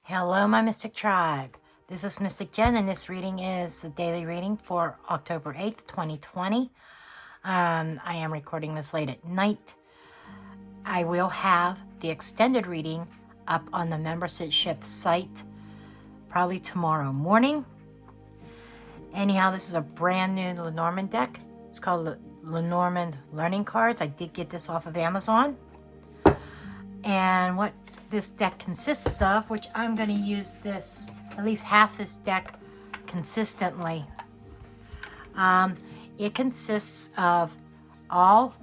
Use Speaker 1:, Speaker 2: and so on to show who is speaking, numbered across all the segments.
Speaker 1: Hello, my Mystic Tribe. This is Mystic Jenn, and this reading is the daily reading for October 8th, 2020. I am recording this late at night. I will have the extended reading up on the membership site probably tomorrow morning. Anyhow, this is a brand new Lenormand deck. It's called Lenormand Learning Cards. I did get this off of Amazon. And what this deck consists of, which I'm going to use this, at least half this deck consistently. It consists of all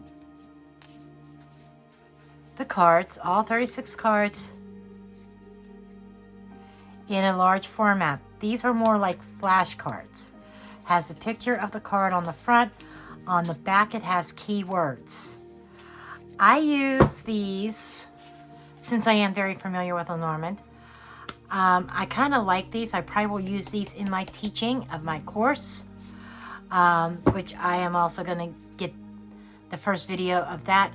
Speaker 1: the cards, all 36 cards in a large format. These are more like flashcards. Has a picture of the card on the front. On the back it has keywords. I use these since I am very familiar with Lenormand. I kind of like these. I probably will use these in my teaching of my course, which I am also going to get the first video of that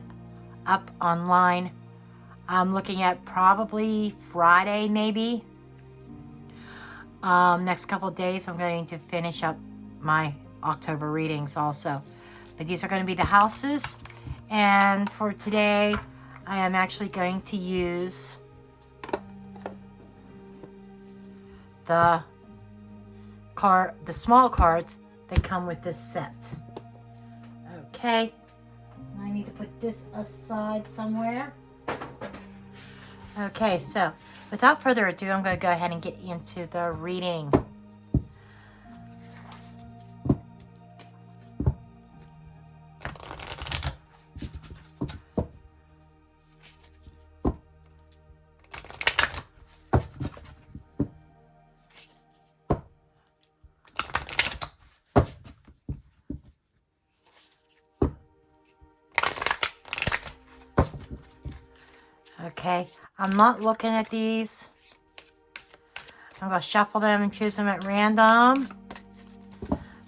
Speaker 1: up online. I'm looking at probably Friday, maybe. Next couple of days, I'm going to finish up my October readings also. But these are going to be the houses. And for today, I am actually going to use the small cards that come with this set. Okay, I need to put this aside somewhere. Okay, so without further ado, I'm going to go ahead and get into the reading. Okay, I'm not looking at these. I'm going to shuffle them and choose them at random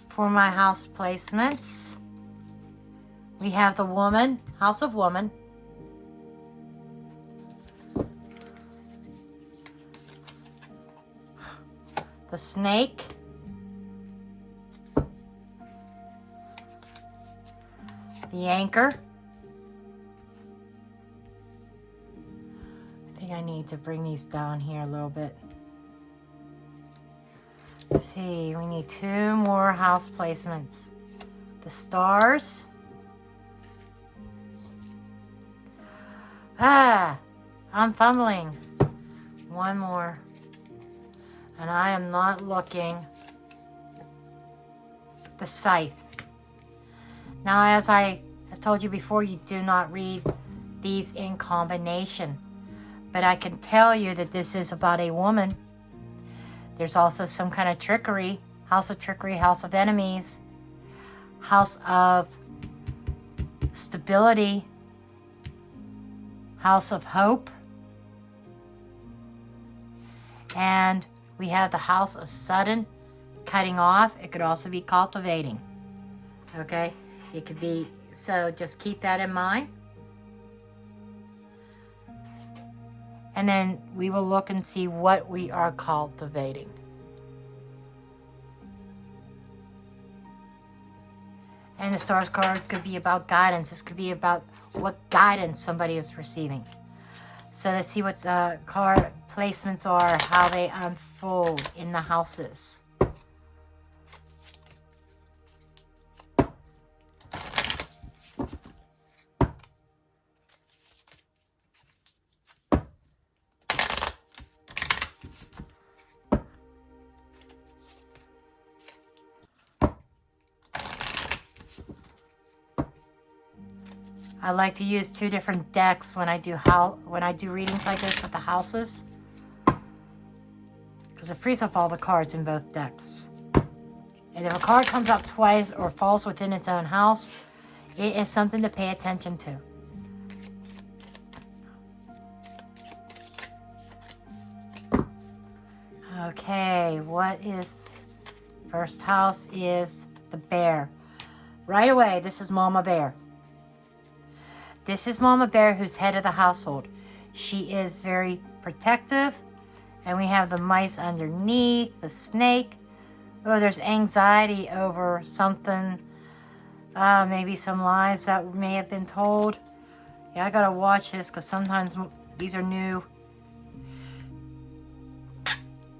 Speaker 1: for my house placements. We have the woman, House of Woman. The snake. The anchor. I need to bring these down here a little bit. Let's see, we need 2 more house placements. The stars. I'm fumbling. 1 more. And I am not looking. The scythe. Now, as I have told you before, you do not read these in combination. But I can tell you that this is about a woman. There's also some kind of trickery. House of trickery, house of enemies, house of stability, house of hope. And we have the house of sudden, cutting off. It could also be cultivating. Okay? It could be, so just keep that in mind. And then we will look and see what we are cultivating. And the stars card could be about guidance. This could be about what guidance somebody is receiving. So let's see what the card placements are, how they unfold in the houses. I like to use 2 different decks when I do readings like this with the houses, because it frees up all the cards in both decks. And if a card comes out twice or falls within its own house, it is something to pay attention to. Okay, what is first house is the bear. Right away, this is Mama Bear. This is Mama Bear, who's head of the household. She is very protective. And we have the mice underneath, the snake. Oh, there's anxiety over something. Maybe some lies that may have been told. Yeah, I gotta watch this because sometimes these are new.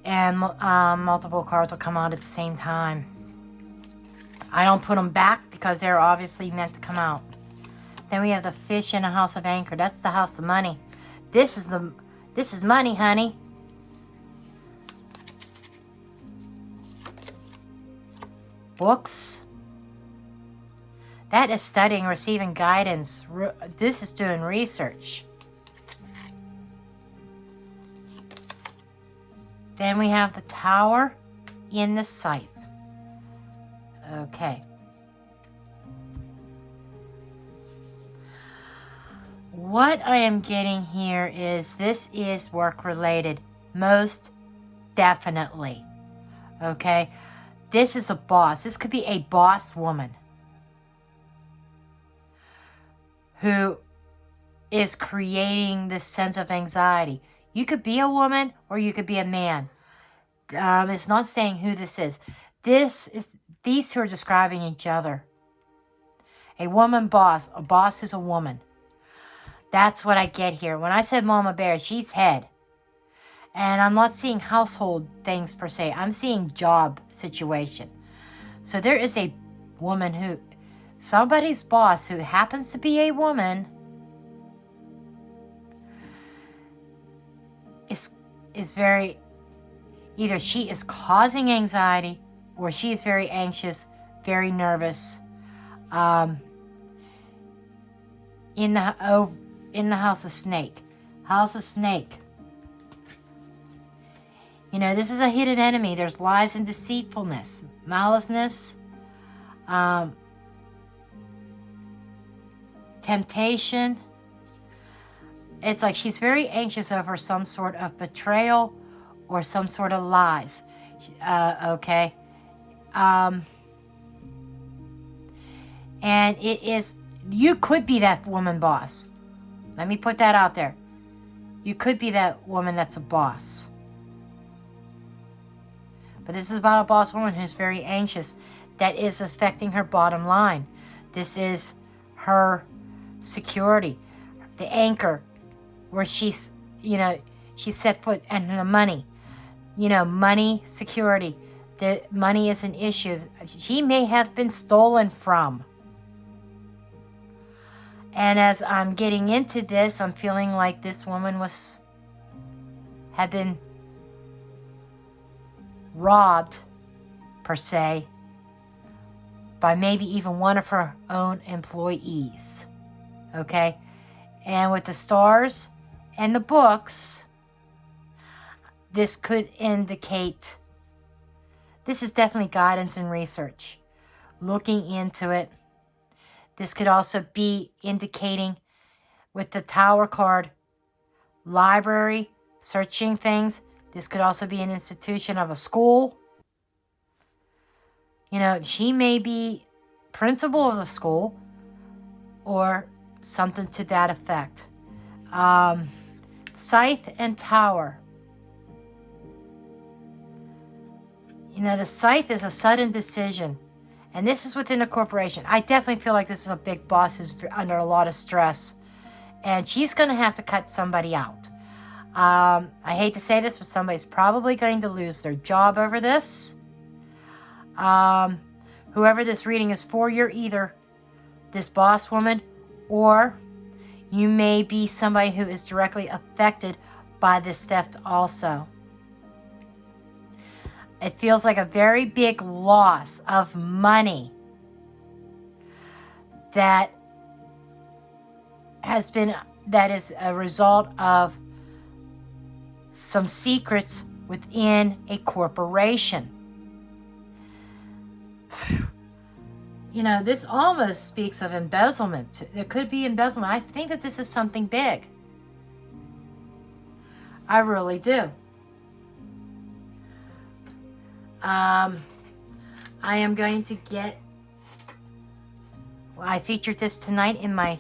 Speaker 1: And multiple cards will come out at the same time. I don't put them back because they're obviously meant to come out. Then we have the fish in a house of anchor. That's the house of money. This is money, honey. Books. That is studying, receiving guidance. This is doing research. Then we have the tower in the scythe. Okay. What I am getting here is this is work related. Most definitely. Okay. This is a boss. This could be a boss woman who is creating this sense of anxiety. You could be a woman or you could be a man. It's not saying who this is. These two are describing each other. A woman boss, a boss who's a woman. That's what I get here. When I said Mama Bear, she's head. And I'm not seeing household things per se. I'm seeing job situation. So there is a woman who, somebody's boss who happens to be a woman, is very, either she is causing anxiety or she is very anxious, very nervous. In the house of snake. House of snake. You know, this is a hidden enemy. There's lies and deceitfulness, maliceness, temptation. It's like she's very anxious over some sort of betrayal or some sort of lies. Okay. And it is, you could be that woman boss. Let me put that out there. You could be that woman that's a boss. But this is about a boss woman who's very anxious. That is affecting her bottom line. This is her security. The anchor where she's, she set foot and the money. Money, security. The money is an issue. She may have been stolen from. And as I'm getting into this, I'm feeling like this woman had been robbed, per se, by maybe even one of her own employees. Okay? And with the stars and the books, this could indicate, this is definitely guidance and research. Looking into it. This could also be indicating, with the Tower card, library, searching things. This could also be an institution of a school. She may be principal of the school or something to that effect. Scythe and Tower. The scythe is a sudden decision. And this is within a corporation. I definitely feel like this is a big boss who's under a lot of stress. And she's going to have to cut somebody out. I hate to say this, but somebody's probably going to lose their job over this. Whoever this reading is for, you're either this boss woman or you may be somebody who is directly affected by this theft also. It feels like a very big loss of money that is a result of some secrets within a corporation. This almost speaks of embezzlement. There could be embezzlement. I think that this is something big. I really do. I am going to get, I featured this tonight in my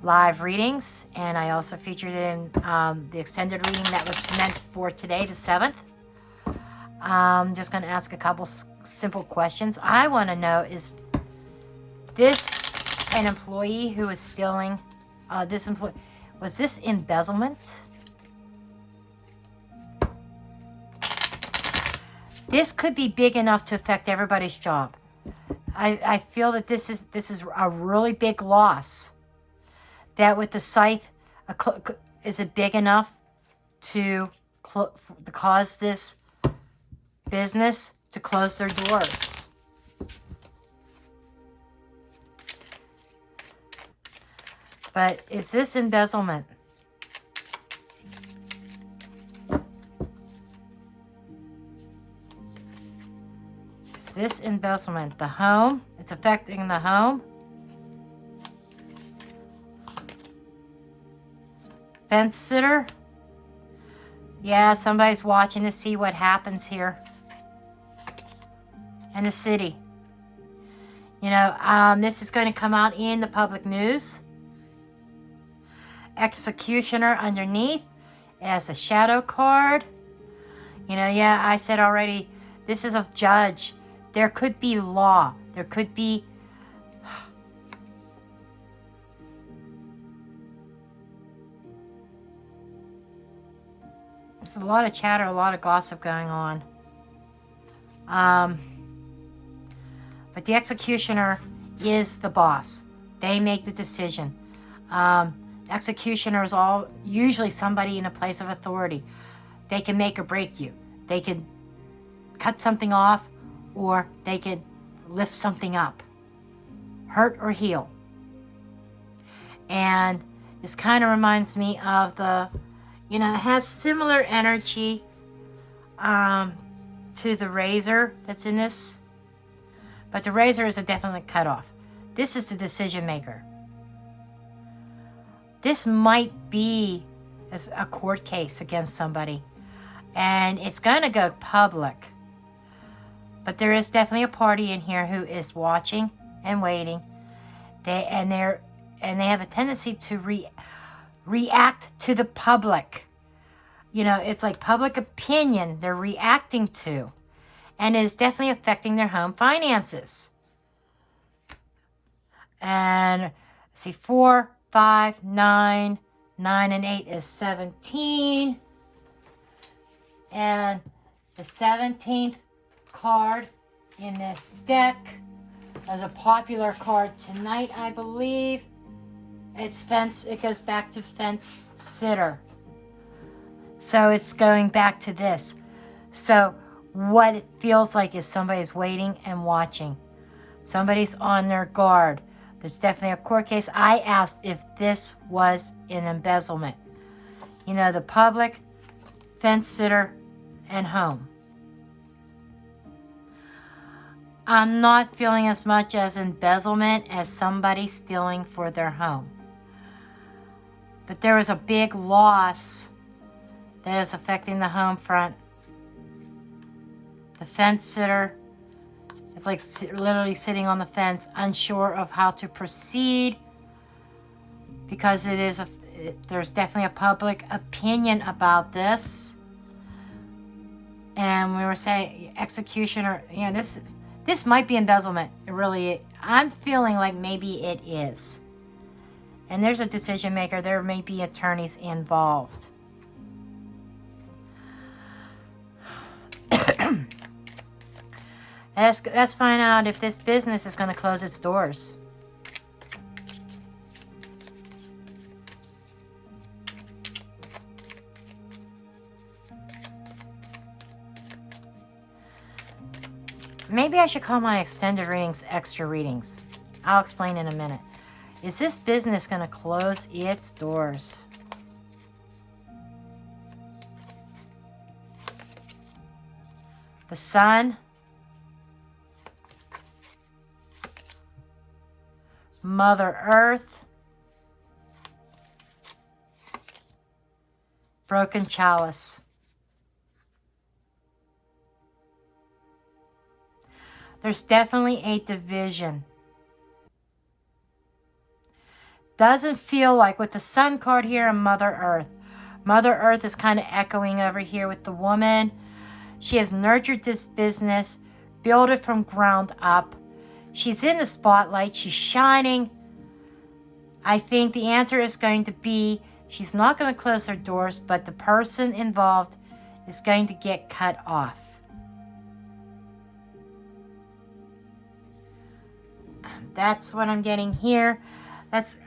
Speaker 1: live readings, and I also featured it in the extended reading that was meant for today, the 7th. I'm just going to ask a couple simple questions. I want to know, is this an employee who is stealing? Was this embezzlement? This could be big enough to affect everybody's job. I feel that this is a really big loss. That with the scythe, is it big enough to cause this business to close their doors? But is this embezzlement? Is this embezzlement? The home? It's affecting the home? Fence sitter? Yeah, somebody's watching to see what happens here in the city. You know, this is going to come out in the public news. Executioner underneath as a shadow card. You know, yeah, I said already, this is a judge. There could be law. There could be... There's a lot of chatter, a lot of gossip going on. But the executioner is the boss. They make the decision. Executioner is usually somebody in a place of authority. They can make or break you. They can cut something off, or they can lift something up, hurt or heal. And this kind of reminds me of the, you know, it has similar energy to the razor that's in this. But the razor is a definite cutoff. This is the decision maker. This might be a court case against somebody. And it's going to go public. But there is definitely a party in here who is watching and waiting. They have a tendency to react to the public. You know, it's like public opinion they're reacting to. And it is definitely affecting their home finances. And let's see, 4, 5, 9, 9 and 8 is 17. And the 17th card in this deck is a popular card tonight, I believe. It's fence. It goes back to fence sitter. So it's going back to this. So what it feels like is somebody's waiting and watching. Somebody's on their guard. There's definitely a court case. I asked if this was an embezzlement. You know, the public, fence sitter, and home. I'm not feeling as much as embezzlement as somebody stealing for their home. But there is a big loss that is affecting the home front. The fence sitter is like literally sitting on the fence, unsure of how to proceed, because there's definitely a public opinion about this. And we were saying executioner, you know, this might be embezzlement. It really, I'm feeling like maybe it is. And there's a decision maker. There may be attorneys involved. Let's find out if this business is going to close its doors. Maybe I should call my extended readings extra readings. I'll explain in a minute. Is this business going to close its doors? The Sun, Mother Earth, Broken Chalice. There's definitely a division. Doesn't feel like, with the Sun card here and Mother Earth. Mother Earth is kind of echoing over here with the woman. She has nurtured this business, built it from ground up. She's in the spotlight. She's shining. I think the answer is going to be she's not going to close her doors, but the person involved is going to get cut off. That's what I'm getting here. That's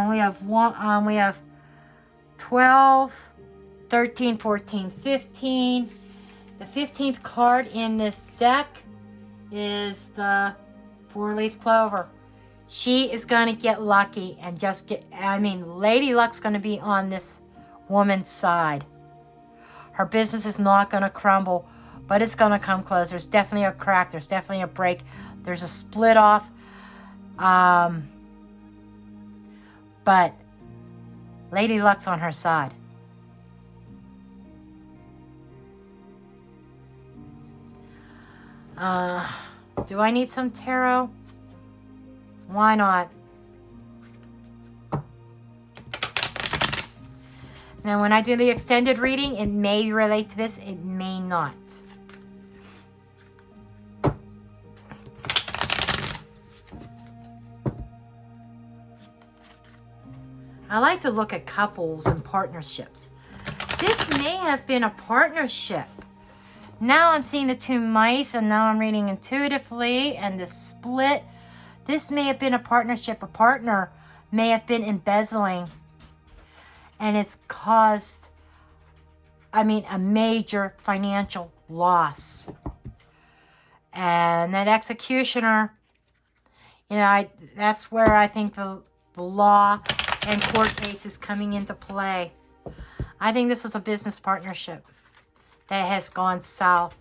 Speaker 1: we have 12, 13, 14, 15. The 15th card in this deck is the 4-leaf clover. She is going to get lucky and Lady Luck's going to be on this woman's side. Her business is not going to crumble, but it's going to come close. There's definitely a crack. There's definitely a break. There's a split off. But Lady Luck's on her side. Do I need some tarot? Why not? Now, when I do the extended reading, it may relate to this, it may not. I like to look at couples and partnerships. This may have been a partnership. Now I'm seeing the 2 mice, and now I'm reading intuitively, and the split. This may have been a partnership. A partner may have been embezzling, and it's caused, a major financial loss. And that executioner, that's where I think the law and court case is coming into play. I think this was a business partnership that has gone south.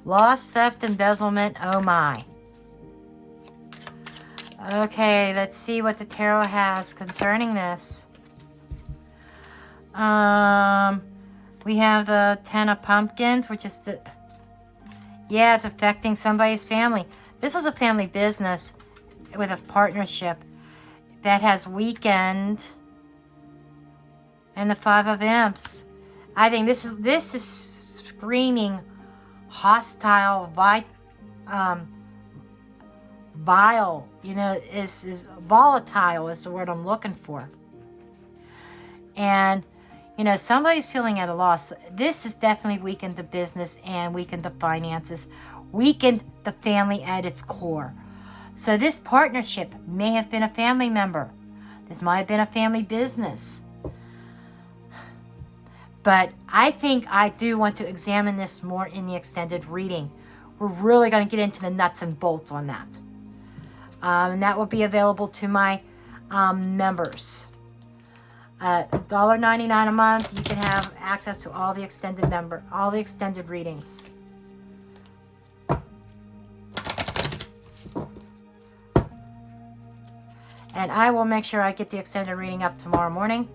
Speaker 1: Loss, theft, embezzlement, oh my. Okay, let's see what the tarot has concerning this. We have the 10 of Pumpkins, which is it's affecting somebody's family. This was a family business with a partnership that has weakened. And the 5 of Imps. I think this is screaming hostile, vile. Is volatile is the word I'm looking for. And somebody's feeling at a loss. This has definitely weakened the business and weakened the finances, weakened the family at its core. So this partnership may have been a family member. This might have been a family business. But I think I do want to examine this more in the extended reading. We're really going to get into the nuts and bolts on that. And that will be available to my members. $1.99 a month, you can have access to all the extended readings. And I will make sure I get the extended reading up tomorrow morning.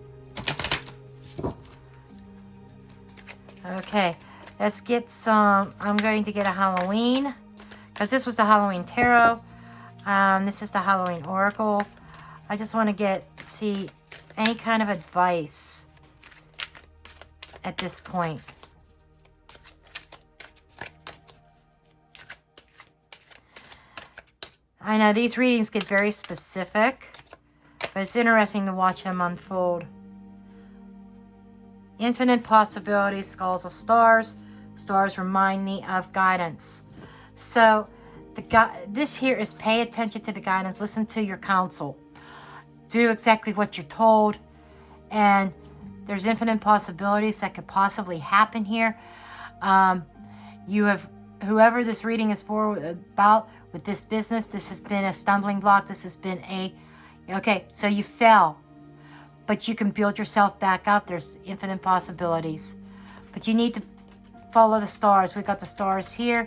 Speaker 1: Okay, let's get some. I'm going to get a Halloween, because this was the Halloween tarot. This is the Halloween oracle. I just want to see any kind of advice at this point. I know these readings get very specific, but it's interesting to watch them unfold. Infinite possibilities, skulls of stars. Stars remind me of guidance. So this here is pay attention to the guidance. Listen to your counsel. Do exactly what you're told. And there's infinite possibilities that could possibly happen here. Whoever this reading is about with this business, this has been a stumbling block. This has been so you fell. But you can build yourself back up. There's infinite possibilities. But you need to follow the stars. We got the stars here.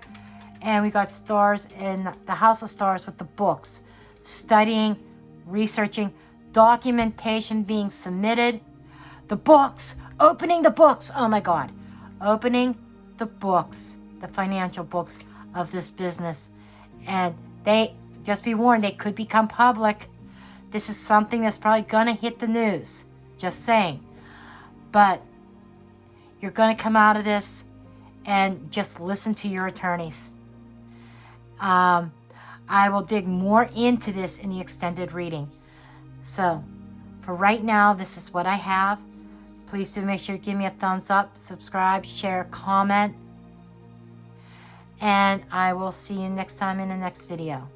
Speaker 1: And we got stars in the House of Stars with the books. Studying, researching, documentation being submitted. The books. Opening the books. Oh my God. Opening the books. The financial books of this business. And they, just be warned, they could become public. This is something that's probably going to hit the news. Just saying. But you're going to come out of this and just listen to your attorneys. I will dig more into this in the extended reading. So, for right now, this is what I have. Please do make sure to give me a thumbs up, subscribe, share, comment. And I will see you next time in the next video.